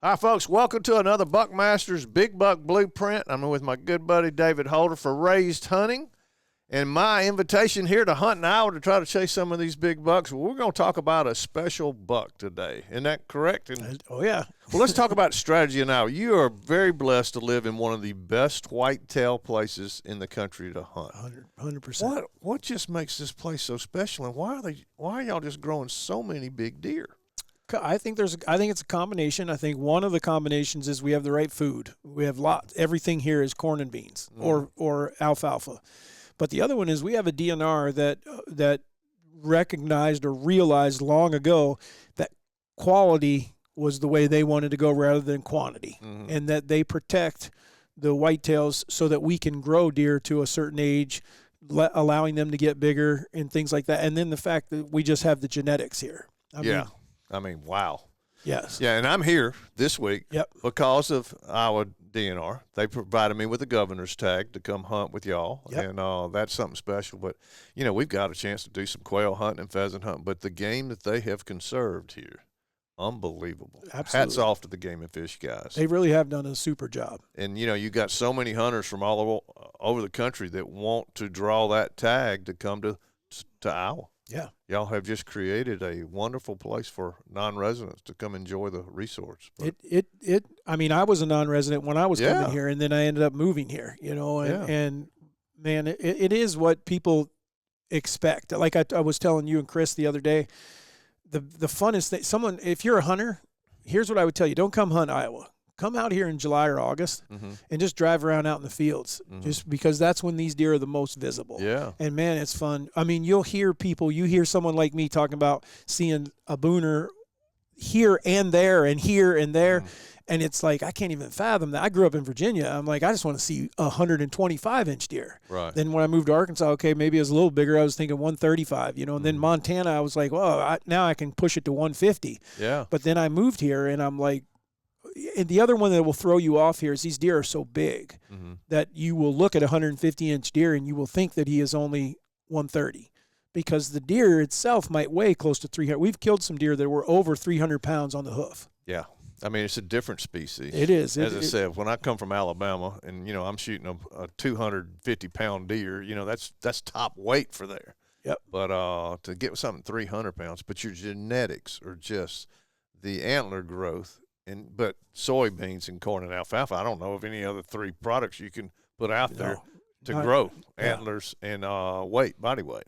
Hi, folks. Welcome to another Buckmaster's Big Buck Blueprint. I'm with my good buddy David Holder for Raised Hunting. And my invitation here to hunt in Iowa to try to chase some of these big bucks. Well, we're going to talk about a special buck today. Isn't that correct? Oh, yeah. Well, let's talk about strategy in Iowa. You are very blessed to live in one of the best whitetail places in the country to hunt. 100%. What just makes this place so special, and why are y'all just growing so many big deer? I think it's a combination. I think one of the combinations is we have the right food. We have everything here is corn and beans or alfalfa. But the other one is we have a DNR that recognized or realized long ago that quality was the way they wanted to go rather than quantity, and that they protect the whitetails so that we can grow deer to a certain age, allowing them to get bigger and things like that. And then the fact that we just have the genetics here. I mean, wow. Yes. Yeah, and I'm here this week because of Iowa DNR. They provided me with a governor's tag to come hunt with y'all, and that's something special. But, we've got a chance to do some quail hunting and pheasant hunting. But the game that they have conserved here, unbelievable. Absolutely. Hats off to the Game and Fish guys. They really have done a super job. And, you got so many hunters from all over the country that want to draw that tag to come to Iowa. Yeah. Y'all have just created a wonderful place for non-residents to come enjoy the resource. I mean, I was a non-resident when I was coming here, and then I ended up moving here, and man, it is what people expect. Like I was telling you and Chris the other day, the funnest thing, if you're a hunter, here's what I would tell you. Don't come hunt Iowa. Come out here in July or August and just drive around out in the fields, just because that's when these deer are the most visible. Yeah. And, man, it's fun. I mean, you hear someone like me talking about seeing a booner here and there and here and there, and it's like I can't even fathom that. I grew up in Virginia. I'm like, I just want to see 125-inch deer. Right. Then when I moved to Arkansas, okay, maybe it was a little bigger. I was thinking 135, and then Montana, I was like, well, now I can push it to 150. Yeah. But then I moved here, and I'm like, and the other one that will throw you off here is these deer are so big that you will look at a 150-inch deer and you will think that he is only 130, because the deer itself might weigh close to 300. We've killed some deer that were over 300 pounds on the hoof. Yeah. I mean, it's a different species. It is. As I said, when I come from Alabama and, I'm shooting a 250-pound deer, that's top weight for there. Yep. But to get something 300 pounds, but your genetics are just the antler growth. But soybeans and corn and alfalfa, I don't know of any other three products you can put out there to grow antlers and body weight.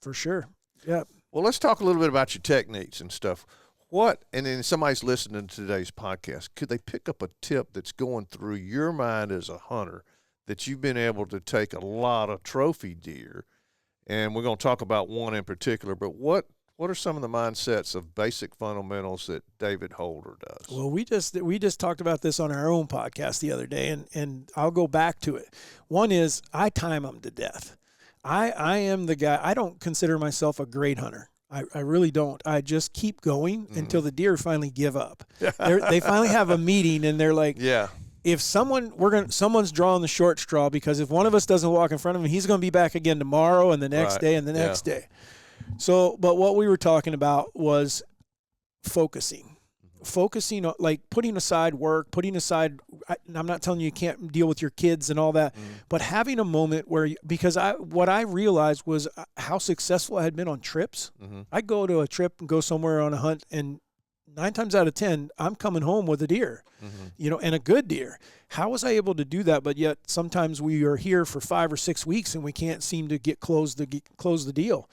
For sure. Yeah. Well, let's talk a little bit about your techniques and stuff. And then somebody's listening to today's podcast, could they pick up a tip that's going through your mind as a hunter that you've been able to take a lot of trophy deer? And we're going to talk about one in particular, but what are some of the mindsets of basic fundamentals that David Holder does? Well, we just talked about this on our own podcast the other day, and I'll go back to it. One is I time them to death. I am the guy. I don't consider myself a great hunter. I really don't. I just keep going until the deer finally give up. They finally have a meeting, and they're like, if someone's drawing the short straw, because if one of us doesn't walk in front of him, he's going to be back again tomorrow and the next day and the next day. So, but what we were talking about was focusing on, like, putting aside work, I'm not telling you can't deal with your kids and all that, but having a moment where, because what I realized was how successful I had been on trips. I go to a trip and go somewhere on a hunt, and 9 times out of 10, I'm coming home with a deer, and a good deer. How was I able to do that? But yet sometimes we are here for 5 or 6 weeks and we can't seem to close the deal.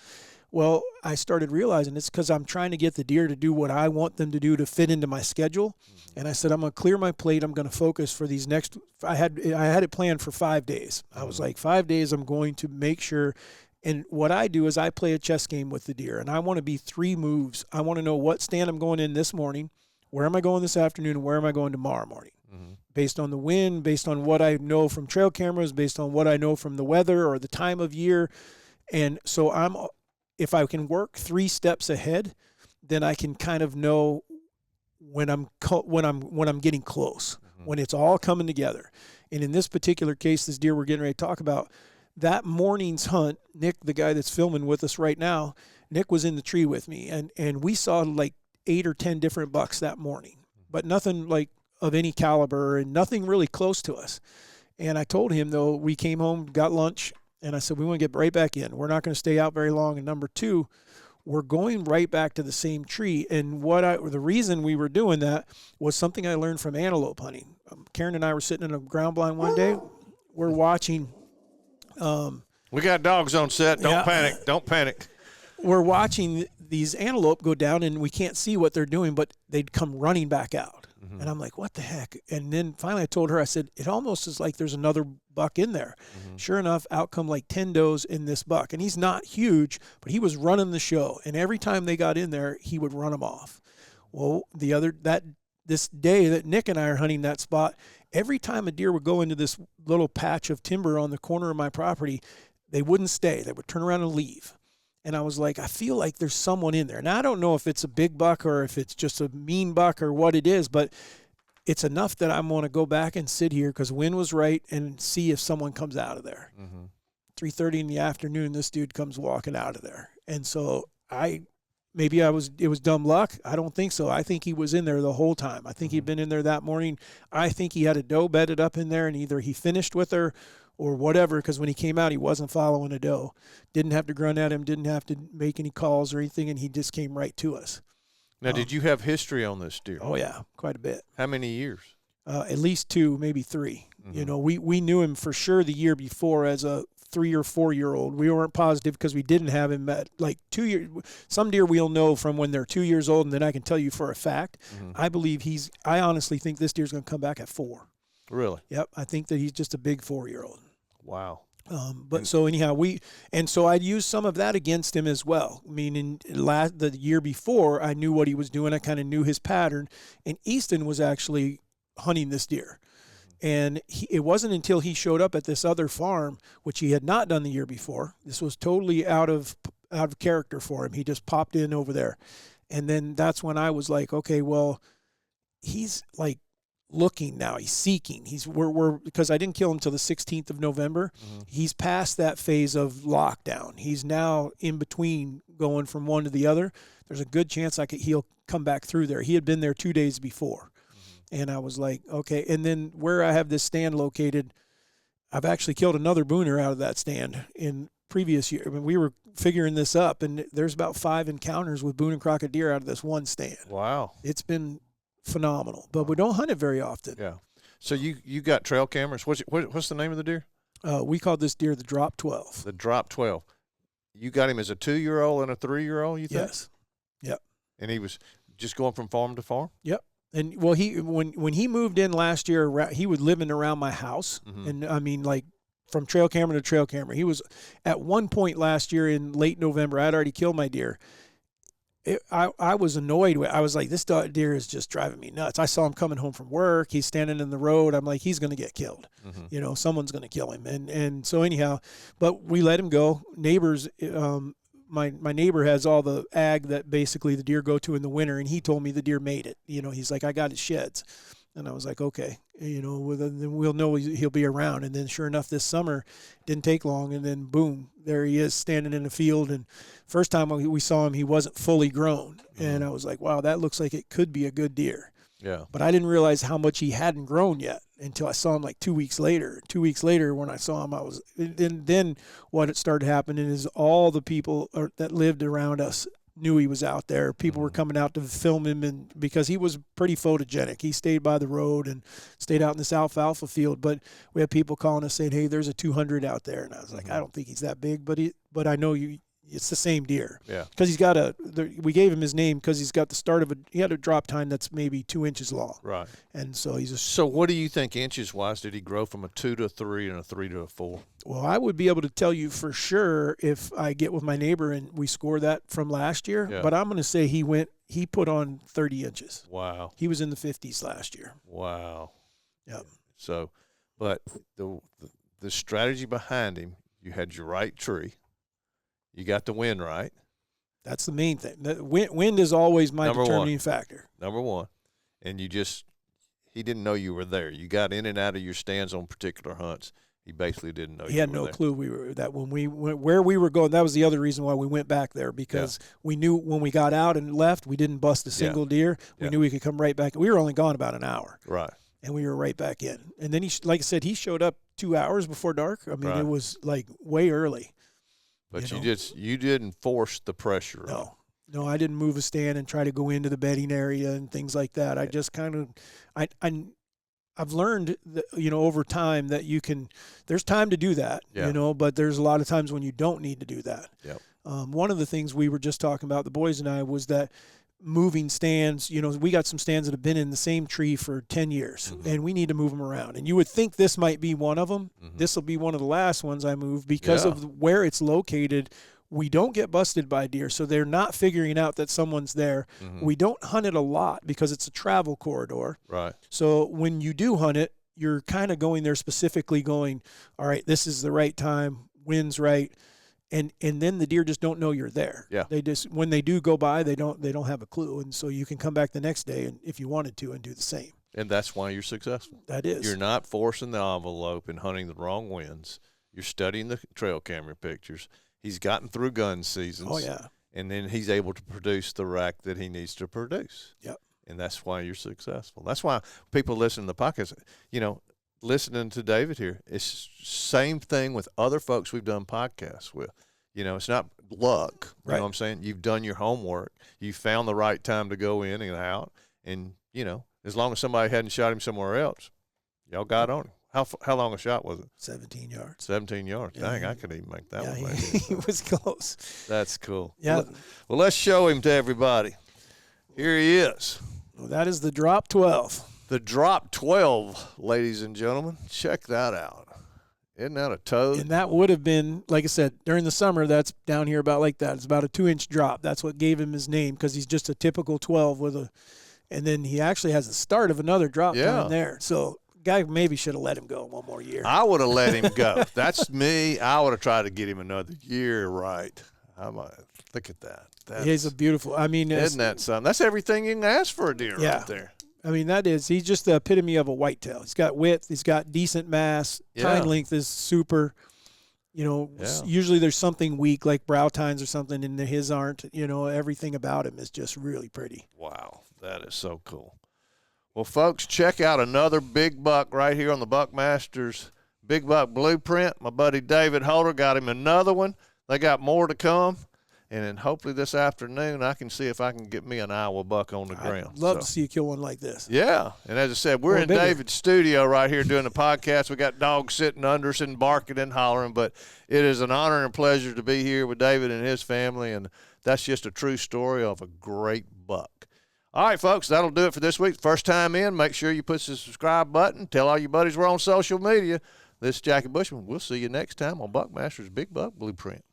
Well, I started realizing it's because I'm trying to get the deer to do what I want them to do to fit into my schedule. And I said, I'm going to clear my plate. I'm going to focus for these next – I had it planned for 5 days. I was like, 5 days I'm going to make sure – and what I do is I play a chess game with the deer, and I want to be 3 moves. I want to know what stand I'm going in this morning, where am I going this afternoon, and where am I going tomorrow morning. Based on the wind, based on what I know from trail cameras, based on what I know from the weather or the time of year. And so if I can work 3 steps ahead, then I can kind of know when I'm getting close, when it's all coming together. And in this particular case, this deer we're getting ready to talk about, that morning's hunt, Nick, the guy that's filming with us right now, Nick was in the tree with me, and we saw like 8 or 10 different bucks that morning. but nothing like of any caliber and nothing really close to us. And I told him, though, we came home, got lunch, and I said, we want to get right back in. We're not going to stay out very long. And number two, we're going right back to the same tree. And the reason we were doing that was something I learned from antelope hunting. Karen and I were sitting in a ground blind one day. We're watching. We got dogs on set. Don't panic. Don't panic. We're watching these antelope go down, and we can't see what they're doing, but they'd come running back out. And I'm like, what the heck? And then finally I told her, I said, it almost is like there's another buck in there. Sure enough, out come like 10 does in this buck. And he's not huge, but he was running the show. And every time they got in there, he would run them off. Well, this day that Nick and I are hunting that spot, every time a deer would go into this little patch of timber on the corner of my property, they wouldn't stay. They would turn around and leave. And I was like, I feel like there's someone in there. Now, I don't know if it's a big buck or if it's just a mean buck or what it is, but it's enough that I'm going to go back and sit here because wind was right and see if someone comes out of there. 3:30 in the afternoon, this dude comes walking out of there. And so it was dumb luck. I don't think so. I think he was in there the whole time. I think he'd been in there that morning. I think he had a doe bedded up in there, and either he finished with her or whatever, because when he came out, he wasn't following a doe. Didn't have to grunt at him, didn't have to make any calls or anything, and he just came right to us. Now, did you have history on this deer? Oh, yeah, quite a bit. How many years? At least 2, maybe 3. You know, we knew him for sure the year before as a 3 or 4 year old. We weren't positive because we didn't have him at like 2 years. Some deer we'll know from when they're 2 years old, and then I can tell you for a fact. I honestly think this deer's going to come back at 4. Really? Yep, I think that he's just a big 4-year-old. Wow. So anyhow, so I'd use some of that against him as well. Meaning, the year before, I knew what he was doing. I kind of knew his pattern. And Easton was actually hunting this deer. And it wasn't until he showed up at this other farm, which he had not done the year before. This was totally out of character for him. He just popped in over there. And then that's when I was like, okay, well, he's like looking now. He's seeking. We're because I didn't kill him until the 16th of November. He's past that phase of lockdown. He's now in between going from one to the other. There's a good chance he'll come back through there. He had been there 2 days before. And I was like, okay. And then where I have this stand located, I've actually killed another booner out of that stand in previous year. I mean, we were figuring this up, and there's about 5 encounters with boone and crockett deer out of this one stand. Wow. It's been phenomenal, but we don't hunt it very often. Yeah. So you got trail cameras. What's the name of the deer? We called this deer the Drop 12. The Drop 12. You got him as a 2-year-old and a 3-year-old, you think? Yes. Yep. And he was just going from farm to farm? Yep. And well, when he moved in last year, he was living around my house, and I mean, like from trail camera to trail camera. He was at one point last year in late November. I'd already killed my deer. I was annoyed with. I was like, this deer is just driving me nuts. I saw him coming home from work. He's standing in the road. I'm like, he's going to get killed. You know, someone's going to kill him. And so anyhow, but we let him go. Neighbors. My neighbor has all the ag that basically the deer go to in the winter, and he told me the deer made it. You know, he's like, I got his sheds. And I was like, okay, you know, then we'll know he'll be around. And then sure enough, this summer, didn't take long, and then boom, there he is standing in the field. And first time we saw him, he wasn't fully grown. And I was like, wow, that looks like it could be a good deer. Yeah. But I didn't realize how much he hadn't grown yet until I saw him like 2 weeks later. 2 weeks later, when I saw him, then what had started happening is all the people that lived around us knew he was out there. People were coming out to film him, and because he was pretty photogenic. He stayed by the road and stayed out in this alfalfa field. But we had people calling us saying, hey, there's a 200 out there. And I was like, I don't think he's that big, but I know it's the same deer. Yeah. Because we gave him his name because he's got the start of he had a drop time that's maybe 2 inches long. Right. And so So what do you think inches-wise did he grow from a 2 to a 3 and a 3 to a 4? Well, I would be able to tell you for sure if I get with my neighbor and we score that from last year. Yeah. But I'm going to say he put on 30 inches. Wow. He was in the 50s last year. Wow. Yep. So, but the strategy behind him, you had your right tree. You got the wind right. That's the main thing. The wind is always my determining factor. Number one. And he didn't know you were there. You got in and out of your stands on particular hunts, He basically didn't know He you had were no there. clue we were that when we went where we were going. That was the other reason why we went back there, because we knew when we got out and left, we didn't bust a single deer. We knew we could come right back. We were only gone about an hour, Right. and we were right back in. And then like I said, he showed up 2 hours before dark. I mean, it was like way early. But you didn't force the pressure on. No, I didn't move a stand and try to go into the bedding area and things like that. I just kind of, I've learned that, over time that there's time to do that, but there's a lot of times when you don't need to do that. Yep. One of the things we were just talking about, the boys and I, was that moving stands, we got some stands that have been in the same tree for 10 years, and we need to move them around. And you would think this might be one of them. This will be one of the last ones I move because of where it's located. We don't get busted by deer, so they're not figuring out that someone's there. We don't hunt it a lot because it's a travel corridor. Right. So when you do hunt it, you're kind of going there specifically going, all right, this is the right time, wind's right, and then the deer just don't know you're there. Yeah. They just, when they do go by, they don't have a clue, and so you can come back the next day and if you wanted to and do the same. And that's why you're successful. That is. You're not forcing the envelope and hunting the wrong winds. You're studying the trail camera pictures. He's gotten through gun seasons. Oh, yeah. And then he's able to produce the rack that he needs to produce. Yep. And that's why you're successful. That's why people listen to the podcast, listening to David here, it's same thing with other folks we've done podcasts with. It's not luck. You know what I'm saying? You've done your homework. You found the right time to go in and out. And, as long as somebody hadn't shot him somewhere else, y'all got on him. How long a shot was it? 17 yards. 17 yards. Yeah, Dang, I could even make that one. He was close. That's cool. Yeah. Well, let's show him to everybody. Here he is. Well, that is the drop 12. The drop 12, ladies and gentlemen. Check that out. Isn't that a toad? And that would have been, like I said, during the summer, that's down here about like that. It's about a 2-inch drop. That's what gave him his name, because he's just a typical 12 and then he actually has the start of another drop down there. So guy maybe should have let him go one more year. I would have let him go. That's me. I would have tried to get him another year right. Look at that. He's a beautiful. I mean, isn't that something? That's everything you can ask for a deer right there. I mean, he's just the epitome of a whitetail. He's got width. He's got decent mass. Tine length is super. Usually there's something weak like brow tines or something, and his aren't. Everything about him is just really pretty. Wow, that is so cool. Well, folks, check out another big buck right here on the Buckmasters Big Buck Blueprint. My buddy David Holder got him another one. They got more to come. And then hopefully this afternoon I can see if I can get me an Iowa buck on the ground. I'd love to see you kill one like this. Yeah. And as I said, we're in David's studio right here doing the podcast. We got dogs sitting under us and barking and hollering. But it is an honor and pleasure to be here with David and his family. And that's just a true story of a great buck. All right, folks, that'll do it for this week. First time in, make sure you push the subscribe button. Tell all your buddies we're on social media. This is Jackie Bushman. We'll see you next time on Buckmaster's Big Buck Blueprint.